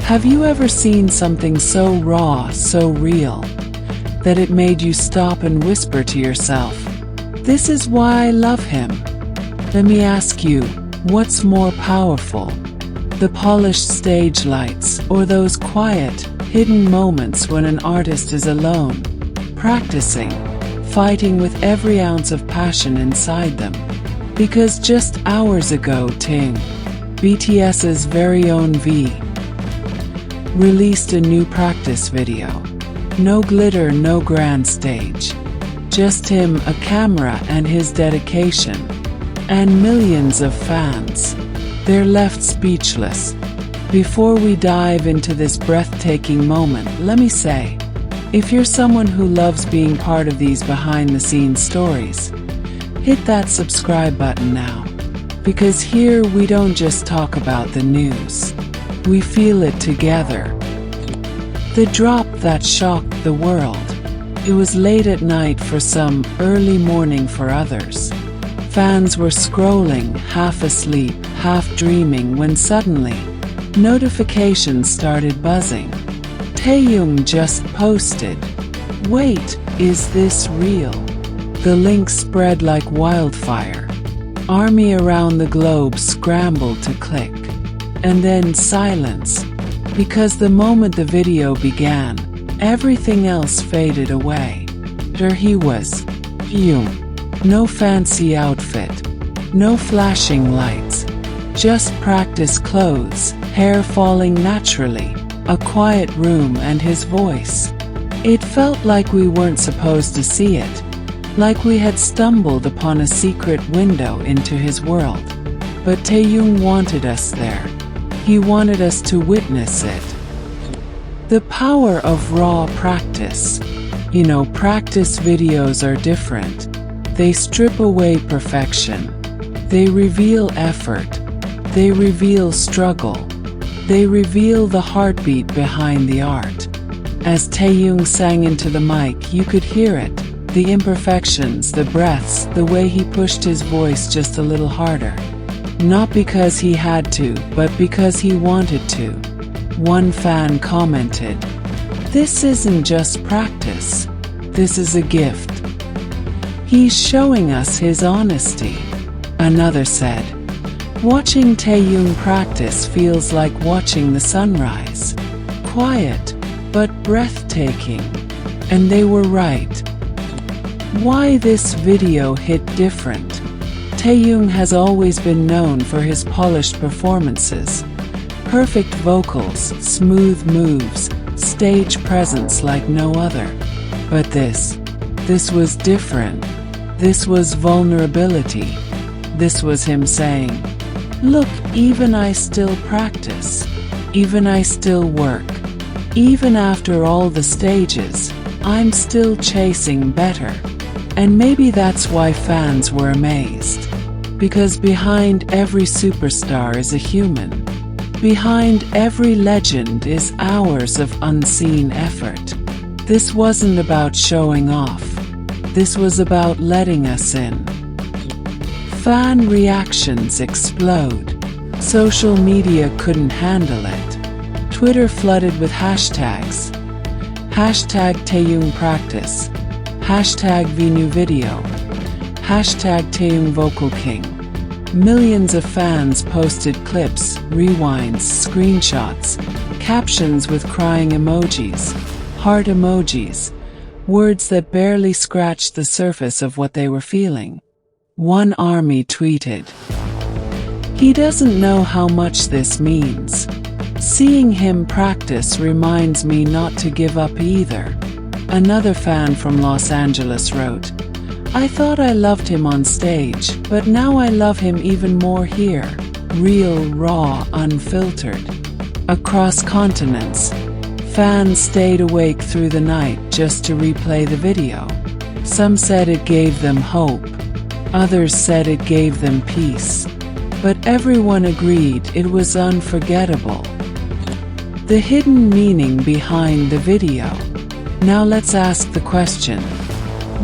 Have you ever seen something so raw, so real, that it made you stop and whisper to yourself, "This is why I love him"? Let me ask you, what's more powerful? The polished stage lights, or those quiet, hidden moments when an artist is alone, practicing, fighting with every ounce of passion inside them? Because just hours ago, Taehyung, BTS's very own V, released a new practice video. No glitter, no grand stage. Just him, a camera, and his dedication. And millions of fans. They're left speechless. Before we dive into this breathtaking moment, let me say, if you're someone who loves being part of these behind-the-scenes stories, hit that subscribe button now. Because here we don't just talk about the news. We feel it together. The drop that shocked the world. It was late at night for some, early morning for others. Fans were scrolling, half asleep, half dreaming, when suddenly, notifications started buzzing. Taehyung just posted, "Wait, is this real?" The link spread like wildfire. Army around the globe scrambled to click. And then silence. Because the moment the video began, everything else faded away. There he was. Taehyung. No fancy outfit. No flashing lights. Just practice clothes, hair falling naturally, a quiet room, and his voice. It felt like we weren't supposed to see it. Like we had stumbled upon a secret window into his world. But Taehyung wanted us there. He wanted us to witness it. The power of raw practice. You know, practice videos are different. They strip away perfection. They reveal effort. They reveal struggle. They reveal the heartbeat behind the art. As Taehyung sang into the mic, you could hear it. The imperfections, the breaths, the way he pushed his voice just a little harder. Not because he had to, but because he wanted to. One fan commented, "This isn't just practice. This is a gift. He's showing us his honesty." Another said, "Watching Taehyung practice feels like watching the sunrise. Quiet, but breathtaking." And they were right. Why this video hit different? Taehyung has always been known for his polished performances. Perfect vocals, smooth moves, stage presence like no other. But this was different. This was vulnerability. This was him saying, "Look, even I still practice. Even I still work. Even after all the stages, I'm still chasing better." And maybe that's why fans were amazed. Because behind every superstar is a human. Behind every legend is hours of unseen effort. This wasn't about showing off. This was about letting us in. Fan reactions explode. Social media couldn't handle it. Twitter flooded with hashtags. Hashtag Taehyung practice. Hashtag VNew video. Hashtag Taehyung vocal king. Millions of fans posted clips, rewinds, screenshots, captions with crying emojis, heart emojis, words that barely scratched the surface of what they were feeling. One army tweeted, "He doesn't know how much this means. Seeing him practice reminds me not to give up either." Another fan from Los Angeles wrote, "I thought I loved him on stage, but now I love him even more here. Real, raw, unfiltered." Across continents, fans stayed awake through the night just to replay the video. Some said it gave them hope. Others said it gave them peace. But everyone agreed it was unforgettable. The hidden meaning behind the video. Now let's ask the question,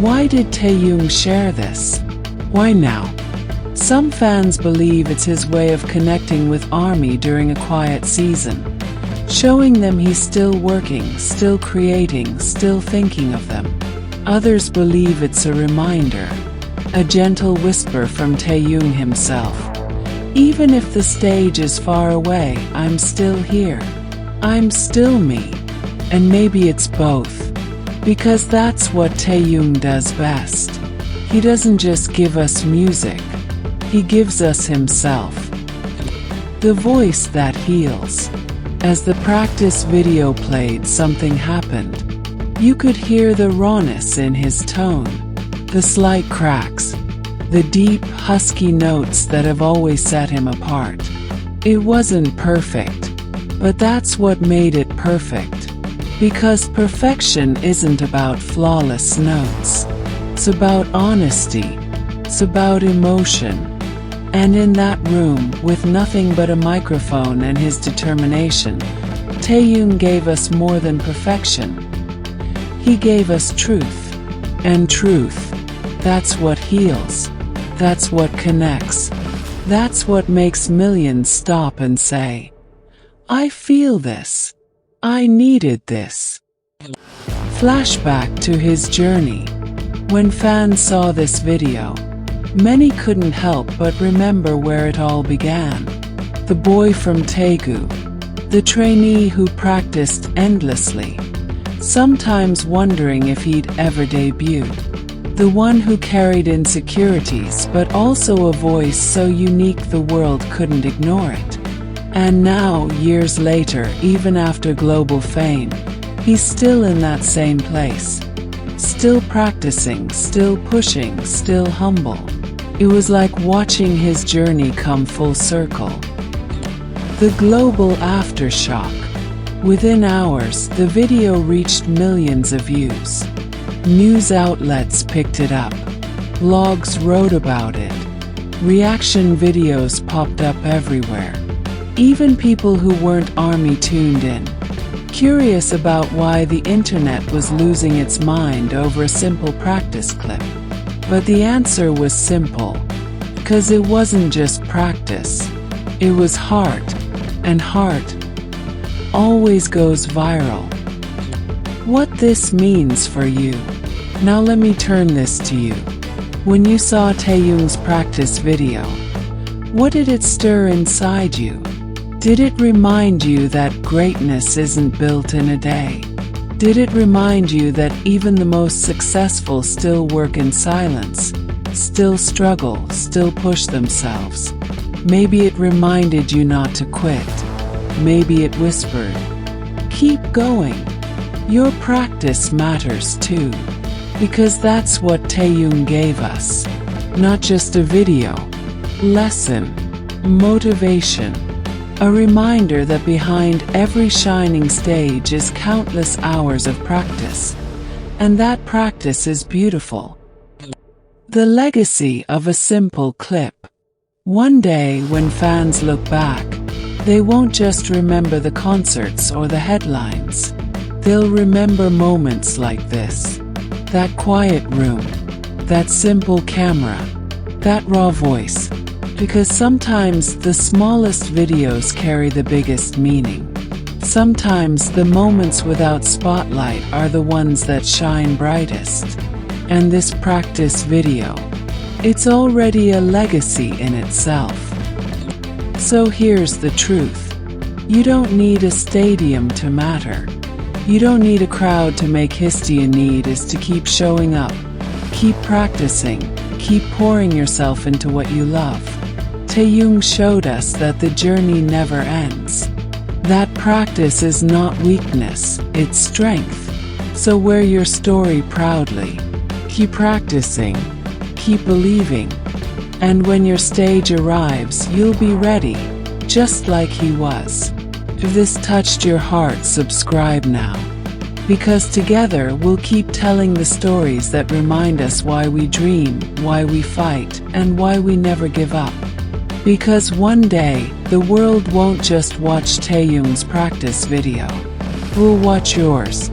why did Taehyung share this? Why now? Some fans believe it's his way of connecting with ARMY during a quiet season, showing them he's still working, still creating, still thinking of them. Others believe it's a reminder, a gentle whisper from Taehyung himself. Even if the stage is far away, I'm still here. I'm still me. And maybe it's both. Because that's what Taehyung does best. He doesn't just give us music. He gives us himself. The voice that heals. As the practice video played, something happened. You could hear the rawness in his tone, the slight cracks, the deep, husky notes that have always set him apart. It wasn't perfect, but that's what made it perfect. Because perfection isn't about flawless notes. It's about honesty. It's about emotion. And in that room, with nothing but a microphone and his determination, Taehyung gave us more than perfection. He gave us truth. And truth, that's what heals. That's what connects. That's what makes millions stop and say, I feel this. I needed this. Flashback to his journey. When fans saw this video, many couldn't help but remember where it all began. The boy from Daegu, the trainee who practiced endlessly, sometimes wondering if he'd ever debut. The one who carried insecurities but also a voice so unique the world couldn't ignore it. And now, years later, even after global fame, he's still in that same place. Still practicing, still pushing, still humble. It was like watching his journey come full circle. The global aftershock. Within hours, the video reached millions of views. News outlets picked it up. Blogs wrote about it. Reaction videos popped up everywhere. Even people who weren't ARMY tuned in, curious about why the internet was losing its mind over a simple practice clip. But the answer was simple. 'Cause it wasn't just practice. It was heart. And heart always goes viral. What this means for you. Now let me turn this to you. When you saw Taehyung's practice video, what did it stir inside you? Did it remind you that greatness isn't built in a day? Did it remind you that even the most successful still work in silence, still struggle, still push themselves? Maybe it reminded you not to quit. Maybe it whispered, keep going. Your practice matters too. Because that's what Taehyung gave us. Not just a video, lesson, motivation. A reminder that behind every shining stage is countless hours of practice. And that practice is beautiful. The legacy of a simple clip. One day when fans look back, they won't just remember the concerts or the headlines. They'll remember moments like this. That quiet room. That simple camera. That raw voice. Because sometimes the smallest videos carry the biggest meaning. Sometimes the moments without spotlight are the ones that shine brightest. And this practice video, it's already a legacy in itself. So here's the truth. You don't need a stadium to matter. You don't need a crowd to make history. You need is to keep showing up, keep practicing, keep pouring yourself into what you love. Taehyung showed us that the journey never ends. That practice is not weakness, it's strength. So wear your story proudly. Keep practicing, keep believing. And when your stage arrives, you'll be ready, just like he was. If this touched your heart, subscribe now. Because together we'll keep telling the stories that remind us why we dream, why we fight, and why we never give up. Because one day, the world won't just watch Taehyung's practice video. We'll watch yours.